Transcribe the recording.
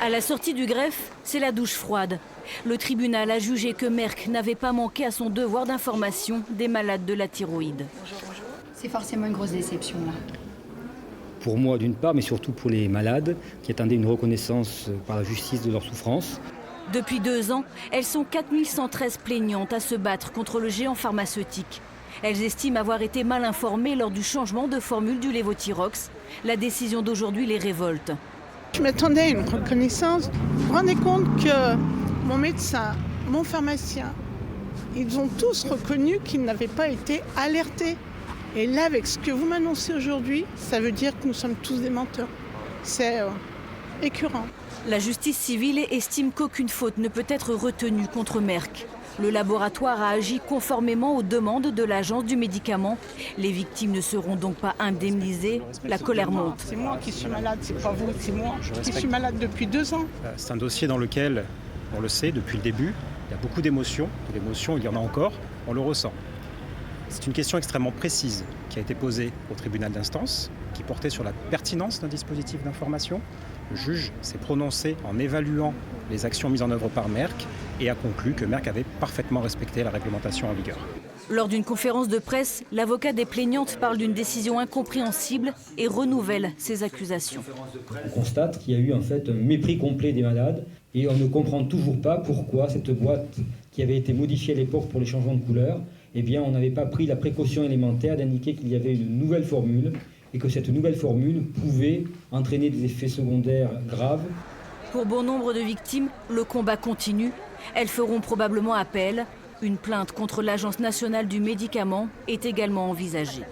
À la sortie du greffe, c'est la douche froide. Le tribunal a jugé que Merck n'avait pas manqué à son devoir d'information des malades de la thyroïde. C'est forcément une grosse déception là. Pour moi d'une part, mais surtout pour les malades qui attendaient une reconnaissance par la justice de leur souffrance. Depuis 2 ans, elles sont 4113 plaignantes à se battre contre le géant pharmaceutique. Elles estiment avoir été mal informées lors du changement de formule du Levothyrox. La décision d'aujourd'hui les révolte. Je m'attendais à une reconnaissance. Vous vous rendez compte que mon médecin, mon pharmacien, ils ont tous reconnu qu'ils n'avaient pas été alertés. Et là, avec ce que vous m'annoncez aujourd'hui, ça veut dire que nous sommes tous des menteurs. C'est écœurant. La justice civile estime qu'aucune faute ne peut être retenue contre Merck. Le laboratoire a agi conformément aux demandes de l'Agence du médicament. Les victimes ne seront donc pas indemnisées. La colère monte. C'est moi qui suis malade, c'est pas vous, c'est moi qui suis malade depuis 2 ans. C'est un dossier dans lequel, on le sait depuis le début, il y a beaucoup d'émotions. De l'émotion, il y en a encore, on le ressent. C'est une question extrêmement précise qui a été posée au tribunal d'instance, qui portait sur la pertinence d'un dispositif d'information. Le juge s'est prononcé en évaluant les actions mises en œuvre par Merck et a conclu que Merck avait parfaitement respecté la réglementation en vigueur. Lors d'une conférence de presse, l'avocat des plaignantes parle d'une décision incompréhensible et renouvelle ses accusations. On constate qu'il y a eu en fait un mépris complet des malades et on ne comprend toujours pas pourquoi cette boîte qui avait été modifiée à l'époque pour les changements de couleur, eh bien on n'avait pas pris la précaution élémentaire d'indiquer qu'il y avait une nouvelle formule et que cette nouvelle formule pouvait entraîner des effets secondaires graves. Pour bon nombre de victimes, le combat continue. Elles feront probablement appel. Une plainte contre l'Agence nationale du médicament est également envisagée.